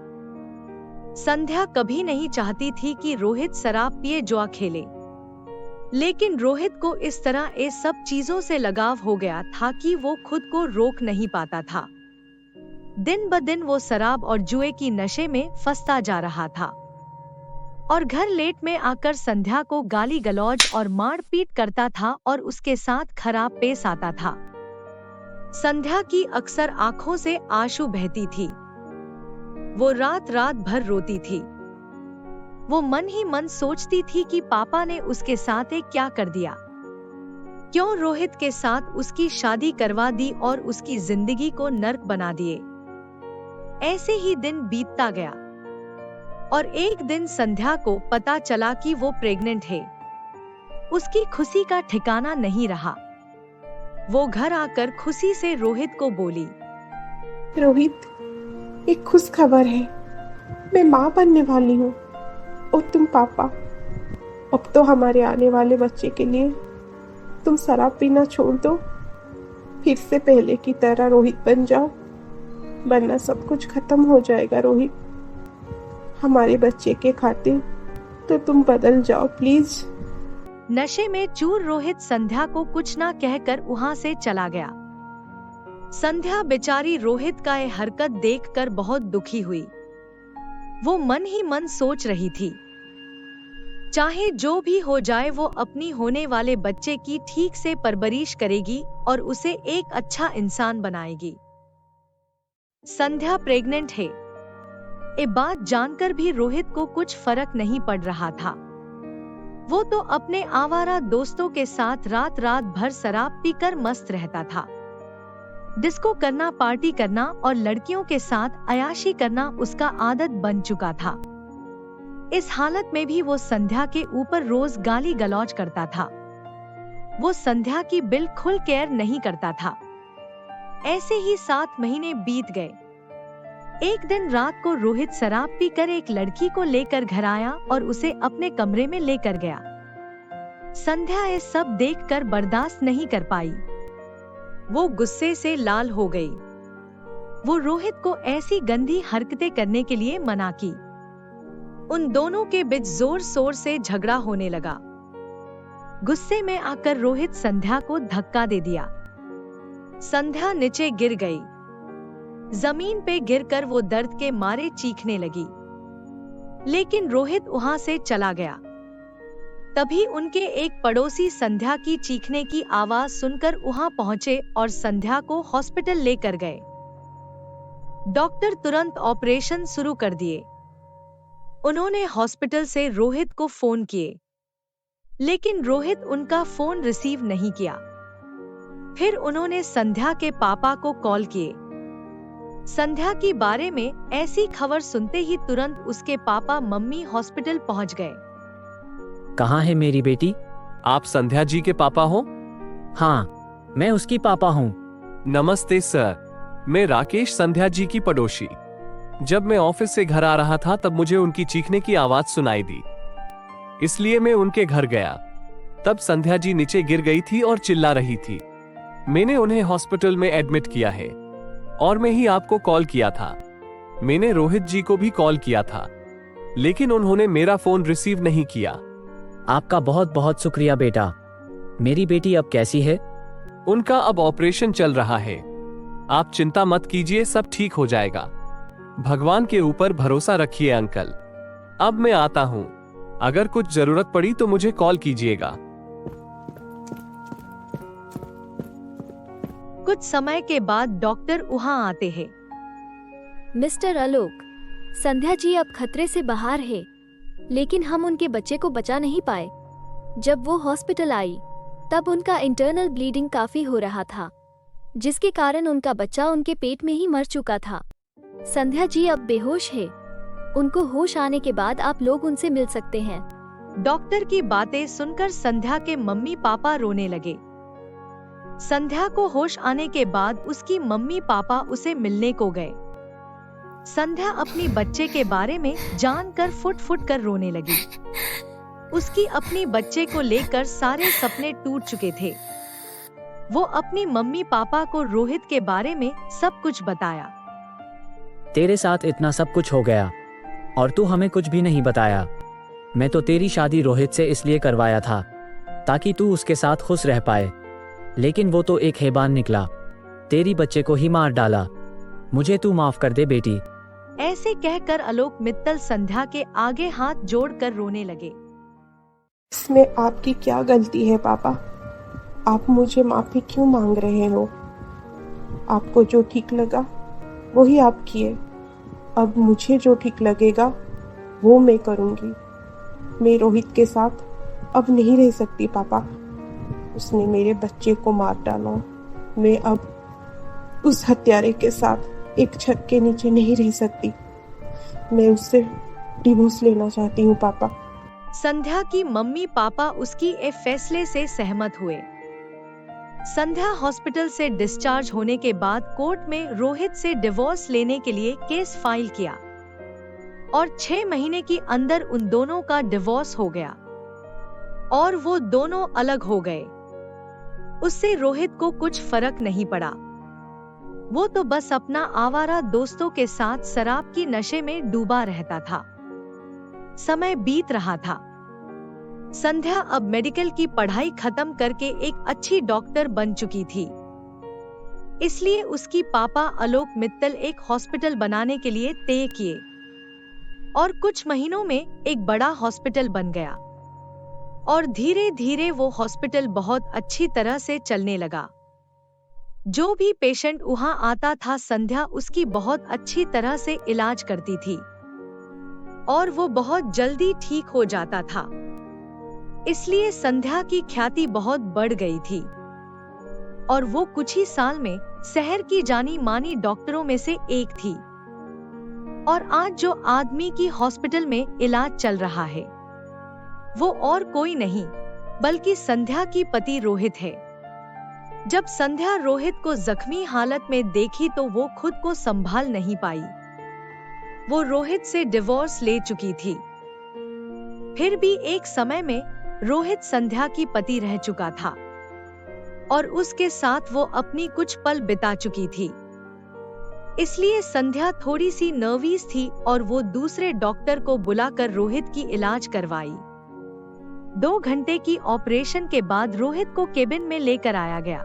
संध्या कभी नहीं चाहती थी कि रोहित शराब पिए जुआ खेले, लेकिन रोहित को इस तरह ये सब चीजों से लगाव हो गया था कि वो खुद को रोक नहीं पाता था। दिन ब दिन वो शराब और जुए की नशे में फंसता जा रहा था। और घर लेट में आकर संध्या को गाली गलौज और मार पीट करता था और उसके साथ खराब पेश आता था। संध्या की अक्सर आंखों से आंसू बहती थी। वो रात रात भर रोती थी। वो मन ही मन सोचती थी कि पापा ने उसके साथ एक क्या कर दिया, क्यों रोहित के साथ उसकी शादी करवा दी और उसकी जिंदगी को नर्क बना दिए। ऐसे ही दिन बीतता गया और एक दिन संध्या को पता चला कि वो प्रेग्नेंट है। उसकी खुशी का ठिकाना नहीं रहा। वो घर आकर खुशी से रोहित को बोली, रोहित, एक खुश खबर है, मैं माँ बनने वाली हूँ और तुम पापा। अब तो हमारे आने वाले बच्चे के लिए तुम शराब पीना छोड़ दो, फिर से पहले की तरह रोहित बन जाओ, वरना सब कुछ खत्म हो जाएगा। रोहित, हमारे बच्चे के खातिर तो तुम बदल जाओ प्लीज। नशे में चूर रोहित संध्या को कुछ ना कहकर वहां से चला गया। संध्या बेचारी रोहित का ये हरकत देखकर बहुत दुखी हुई। वो मन ही मन सोच रही थी, चाहे जो भी हो जाए वो अपनी होने वाले बच्चे की ठीक से परवरिश करेगी और उसे एक अच्छा इंसान बनाएगी। संध्या प्रेग्नेंट है, ये बात जानकर भी रोहित को कुछ फर्क नहीं पड़ रहा था। वो तो अपने आवारा दोस्तों के साथ रात रात भर शराब पीकर मस्त रहता था। डिस्को करना, पार्टी करना और लड़कियों के साथ अयाशी करना उसका आदत बन चुका था। इस हालत में भी वो संध्या के ऊपर रोज गाली गलौज करता था। वो संध्या की बिल्कुल केयर नहीं करता था। ऐसे ही 7 महीने बीत गए। एक दिन रात को रोहित शराब पीकर एक लड़की को लेकर घर आया और उसे अपने कमरे में लेकर गया। संध्या ये सब देखकर बर्दाश्त नहीं कर पाई। वो गुस्से से लाल हो गई। वो रोहित को ऐसी गंदी हरकतें करने के लिए मना की। उन दोनों के बीच जोर शोर से झगड़ा होने लगा। गुस्से में आकर रोहित संध्या को धक्का दे दिया। संध्या नीचे गिर गई। जमीन पे गिरकर वो दर्द के मारे चीखने लगी, लेकिन रोहित वहां से चला गया। तभी उनके एक पड़ोसी संध्या की चीखने की आवाज सुनकर वहां पहुंचे और संध्या को हॉस्पिटल लेकर गए। डॉक्टर तुरंत ऑपरेशन शुरू कर दिए। उन्होंने हॉस्पिटल से रोहित को फोन किए, लेकिन रोहित उनका फोन रिसीव नहीं किया। फिर उन्होंने संध्या के पापा को कॉल किए। संध्या के बारे में ऐसी खबर सुनते ही तुरंत उसके पापा मम्मी हॉस्पिटल पहुंच गए। कहाँ है मेरी बेटी? आप संध्या जी के पापा हो? हाँ, मैं उसकी पापा हूँ। नमस्ते सर, मैं राकेश, संध्या जी की पड़ोसी। जब मैं ऑफिस से घर आ रहा था तब मुझे उनकी चीखने की आवाज सुनाई दी, इसलिए मैं उनके घर गया। तब संध्या जी नीचे गिर गई थी और चिल्ला रही थी। मैंने उन्हें हॉस्पिटल में एडमिट किया है और मैं ही आपको कॉल किया था। मैंने रोहित जी को भी कॉल किया था, लेकिन उन्होंने मेरा फोन रिसीव नहीं किया। आपका बहुत बहुत शुक्रिया बेटा। मेरी बेटी अब कैसी है? उनका अब ऑपरेशन चल रहा है। आप चिंता मत कीजिए, सब ठीक हो जाएगा। भगवान के ऊपर भरोसा रखिए अंकल। अब मैं आता हूँ, अगर कुछ जरूरत पड़ी तो मुझे कॉल कीजिएगा। कुछ समय के बाद डॉक्टर वहां आते हैं। मिस्टर आलोक, संध्या जी अब खतरे से बाहर है, लेकिन हम उनके बच्चे को बचा नहीं पाए। जब वो हॉस्पिटल आई तब उनका इंटरनल ब्लीडिंग काफी हो रहा था, जिसके कारण उनका बच्चा उनके पेट में ही मर चुका था। संध्या जी अब बेहोश है। उनको होश आने के बाद आप लोग उनसे मिल सकते हैं। डॉक्टर की बातें सुनकर संध्या के मम्मी पापा रोने लगे। संध्या को होश आने के बाद उसकी मम्मी पापा उसे मिलने को गए। संध्या अपनी बच्चे के बारे में जानकर फुट फुट कर रोने लगी। उसकी अपनी बच्चे को लेकर सारे सपने टूट चुके थे। वो अपनी मम्मी पापा को रोहित के बारे में सब कुछ बताया। तेरे साथ इतना सब कुछ हो गया और तू हमें कुछ भी नहीं बताया। मैं तो तेरी शादी रोहित से इसलिए करवाया था ताकि तू उसके साथ खुश रह पाए, लेकिन वो तो एक हैवान निकला। तेरी बच्चे को ही मार डाला। मुझे तू माफ कर दे बेटी। ऐसे कहकर आलोक मित्तल संध्या के आगे हाथ जोड़कर रोने लगे। इसमें आपकी क्या गलती है पापा? आप मुझे माफी क्यों मांग रहे हो? आपको जो ठीक लगा वही आप किए। अब मुझे जो ठीक लगेगा वो मैं करूंगी। मैं रोहित के साथ अब नहीं रह सकती पापा। उसने मेरे बच्चे को मार डाला। मैं अब उस हत्यारे के साथ एक छत के नीचे नहीं रह सकती। मैं उससे डिवोर्स लेना चाहती हूँ पापा। संध्या की मम्मी पापा उसकी इस फैसले से सहमत हुए। संध्या हॉस्पिटल से डिस्चार्ज होने के बाद कोर्ट में रोहित से डिवोर्स लेने के लिए केस फाइल किया और 6 महीने के अंदर उन दोनों का डिवोर्स हो गया और वो दोनों अलग हो गए। उससे रोहित को कुछ फर्क नहीं पड़ा। वो तो बस अपना आवारा दोस्तों के साथ शराब की नशे में डूबा रहता था। समय बीत रहा था। संध्या अब मेडिकल की पढ़ाई खत्म करके एक अच्छी डॉक्टर बन चुकी थी। इसलिए उसकी पापा आलोक मित्तल एक हॉस्पिटल बनाने के लिए तय किए और कुछ महीनों में एक बड़ा हॉस्पिटल बन गया और धीरे धीरे वो हॉस्पिटल बहुत अच्छी तरह से चलने लगा। जो भी पेशेंट वहां आता था संध्या उसकी बहुत अच्छी तरह से इलाज करती थी और वो बहुत जल्दी ठीक हो जाता था। इसलिए संध्या की ख्याति बहुत बढ़ गई थी और वो कुछ ही साल में शहर की जानी मानी डॉक्टरों में से एक थी। और आज जो आदमी की हॉस्पिटल में इलाज चल रहा है वो और कोई नहीं बल्कि संध्या की पति रोहित है। जब संध्या रोहित को जख्मी हालत में देखी तो वो खुद को संभाल नहीं पाई। वो रोहित से डिवोर्स ले चुकी थी। फिर भी एक समय में रोहित संध्या की पति रह चुका था और उसके साथ वो अपनी कुछ पल बिता चुकी थी। इसलिए संध्या थोड़ी सी नर्वस थी और वो दूसरे डॉक्टर को बुलाकर रोहित की इलाज करवाई। 2 घंटे की ऑपरेशन के बाद रोहित को केबिन में लेकर आया गया।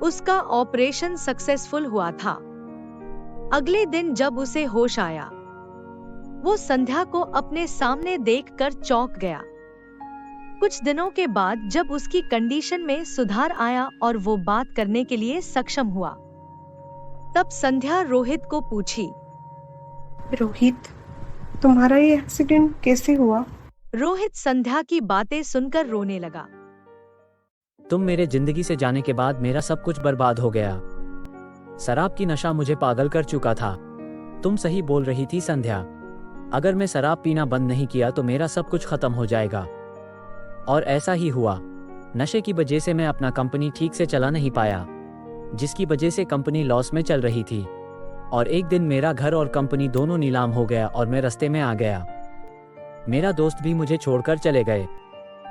उसका ऑपरेशन सक्सेसफुल हुआ था। अगले दिन जब उसे होश आया वो संध्या को अपने सामने देखकर चौंक गया। कुछ दिनों के बाद जब उसकी कंडीशन में सुधार आया और वो बात करने के लिए सक्षम हुआ तब संध्या रोहित को पूछी, रोहित, तुम्हारा ये एक्सीडेंट कैसे हुआ? रोहित संध्या की बातें सुनकर रोने लगा। तुम मेरे जिंदगी से जाने के बाद मेरा सब कुछ बर्बाद हो गया। शराब की नशा मुझे पागल कर चुका था। तुम सही बोल रही थी संध्या। अगर मैं शराब पीना बंद नहीं किया तो मेरा सब कुछ खत्म हो जाएगा। और ऐसा ही हुआ। नशे की वजह से मैं अपना कंपनी ठीक से चला नहीं पाया, जिसकी वजह से कंपनी लॉस में चल रही थी। और एक दिन मेरा घर और कंपनी दोनों नीलाम हो गया और मैं रास्ते में आ गया। मेरा दोस्त भी मुझे छोड़कर चले गए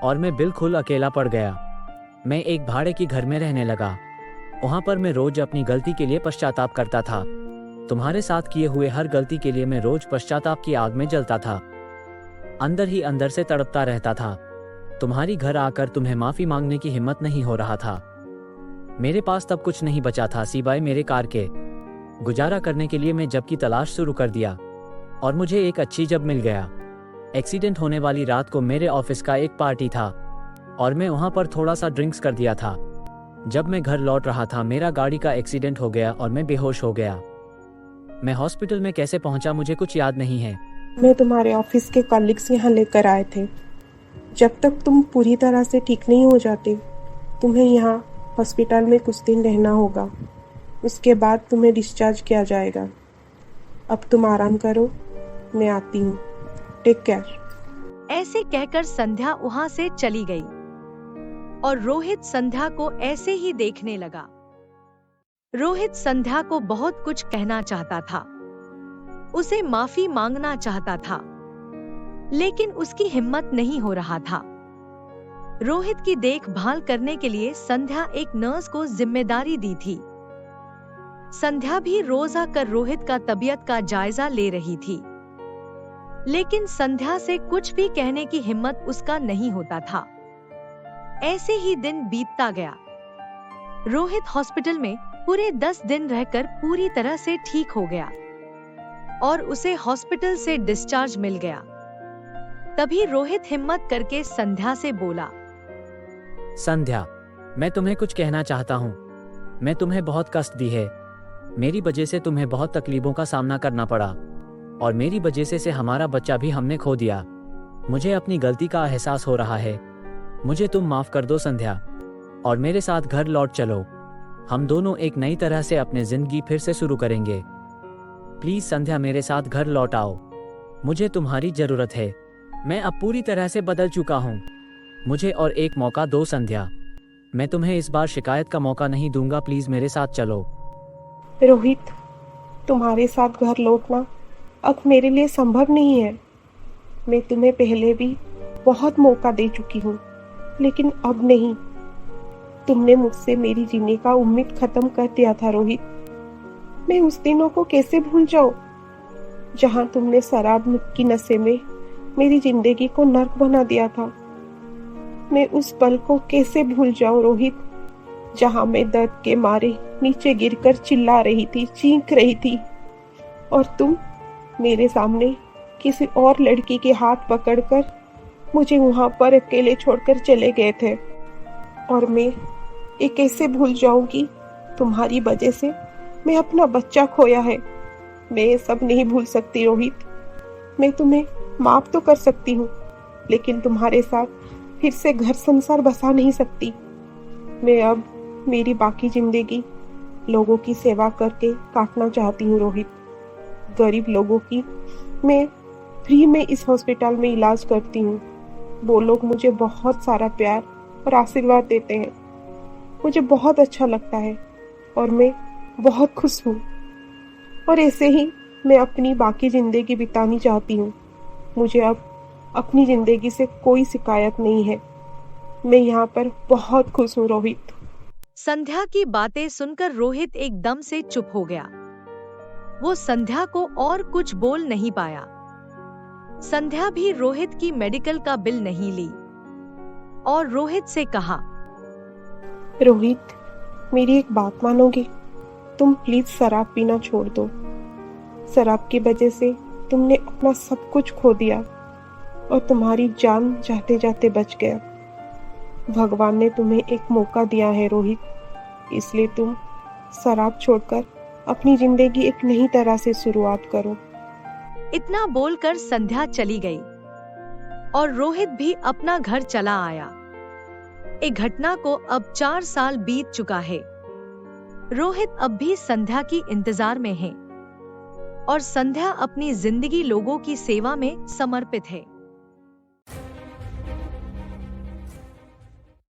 और मैं बिल्कुल अकेला पड़ गया। मैं एक भाड़े की घर में रहने लगा। वहाँ पर मैं रोज अपनी गलती के लिए पश्चाताप करता था। तुम्हारे साथ किए हुए हर गलती के लिए मैं रोज पश्चाताप की आग में जलता था। अंदर ही अंदर से तड़पता रहता था। तुम्हारी घर आकर तुम्हें माफी मांगने की हिम्मत नहीं हो रहा था। मेरे पास तब कुछ नहीं बचा था सिवाय मेरे कार के। गुजारा करने के लिए मैं जब की तलाश शुरू कर दिया और मुझे एक अच्छी जब मिल गया। एक्सीडेंट होने वाली रात को मेरे ऑफिस का एक पार्टी था और मैं वहां पर थोड़ा सा ड्रिंक्स कर दिया था। जब मैं घर लौट रहा था मेरा गाड़ी का एक्सीडेंट हो गया और मैं बेहोश हो गया। मैं हॉस्पिटल में कैसे पहुंचा मुझे कुछ याद नहीं है। मैं तुम्हारे ऑफिस के कलीग्स यहाँ लेकर आए थे। जब तक तुम पूरी तरह से ठीक नहीं हो जाते तुम्हें यहाँ हॉस्पिटल में कुछ दिन रहना होगा। उसके बाद तुम्हें डिस्चार्ज किया जाएगा। अब तुम आराम करो, मैं आती हूँ। Take care. ऐसे कहकर संध्या वहां से चली गई और रोहित संध्या को ऐसे ही देखने लगा। रोहित संध्या को बहुत कुछ कहना चाहता था, उसे माफी मांगना चाहता था, लेकिन उसकी हिम्मत नहीं हो रहा था। रोहित की देखभाल करने के लिए संध्या एक नर्स को जिम्मेदारी दी थी। संध्या भी रोज आकर रोहित का तबीयत का जायजा ले रही थी, लेकिन संध्या से कुछ भी कहने की हिम्मत उसका नहीं होता था। ऐसे ही दिन बीतता गया। रोहित हॉस्पिटल में पूरे 10 दिन रहकर पूरी तरह से ठीक हो गया। और उसे हॉस्पिटल से डिस्चार्ज मिल गया। तभी रोहित हिम्मत करके संध्या से बोला, संध्या, मैं तुम्हें कुछ कहना चाहता हूँ। मैं तुम्हें बहुत कष्ट दी है। मेरी वजह से तुम्हें बहुत तकलीफों का सामना करना पड़ा और मेरी वजह से हमारा बच्चा भी हमने खो दिया। मुझे अपनी गलती का एहसास हो रहा है। मुझे तुम माफ कर दो संध्या और मेरे साथ घर लौट चलो। हम दोनों एक नई तरह से अपनी जिंदगी फिर से शुरू करेंगे। प्लीज संध्या, मेरे साथ घर लौट आओ। मुझे तुम्हारी जरूरत है। मैं अब पूरी तरह से बदल चुका हूँ। मुझे और एक मौका दो संध्या। मैं तुम्हें इस बार शिकायत का मौका नहीं दूंगा। प्लीज मेरे साथ चलो। रोहित, तुम्हारे साथ घर लौटना अब मेरे लिए संभव नहीं है। मैं तुम्हें पहले भी बहुत मौका दे चुकी हूँ, लेकिन अब नहीं। तुमने मुझसे मेरी जीने का उम्मीद खत्म कर दिया था रोहित। मैं उस दिनों को कैसे भूल जाऊं जहां तुमने शराब की नशे में मेरी जिंदगी को नर्क बना दिया था। मैं उस पल को कैसे भूल जाऊं रोहित, जहां मैं दर्द के मारे नीचे गिरकर चिल्ला रही थी, चीख रही थी, और तुम मेरे सामने किसी और लड़की के हाथ पकड़कर मुझे वहां पर अकेले छोड़कर चले गए थे। और मैं ये कैसे भूल जाऊंगी तुम्हारी वजह से मैं अपना बच्चा खोया है। मैं ये सब नहीं भूल सकती रोहित। मैं तुम्हें माफ तो कर सकती हूँ, लेकिन तुम्हारे साथ फिर से घर संसार बसा नहीं सकती। मैं अब मेरी बाकी जिंदगी लोगों की सेवा करके काटना चाहती हूँ रोहित। गरीब लोगों की मैं फ्री में इस हॉस्पिटल में इलाज करती हूँ। वो लोग मुझे बहुत सारा प्यार और आशीर्वाद देते हैं। मुझे बहुत अच्छा लगता है और मैं बहुत खुश हूँ। और ऐसे ही मैं अपनी बाकी जिंदगी बितानी चाहती हूँ। मुझे अब अपनी जिंदगी से कोई शिकायत नहीं है। मैं यहाँ पर बहुत खुश हूँ रोहित। संध्या की बातें सुनकर रोहित एकदम से चुप हो गया। वो संध्या को और कुछ बोल नहीं पाया। संध्या भी रोहित की मेडिकल का बिल नहीं ली और रोहित से कहा, रोहित, मेरी एक बात मानोगे? तुम प्लीज शराब पीना छोड़ दो। शराब की वजह से तुमने अपना सब कुछ खो दिया और तुम्हारी जान जाते जाते बच गया। भगवान ने तुम्हें एक मौका दिया है रोहित, इसलिए तुम शराब छोड़कर अपनी जिंदगी एक नई तरह से शुरुआत करो। इतना बोलकर संध्या चली गई और रोहित भी अपना घर चला आया। एक घटना को अब 4 साल बीत चुका है। रोहित अब भी संध्या की इंतजार में है और संध्या अपनी जिंदगी लोगों की सेवा में समर्पित है।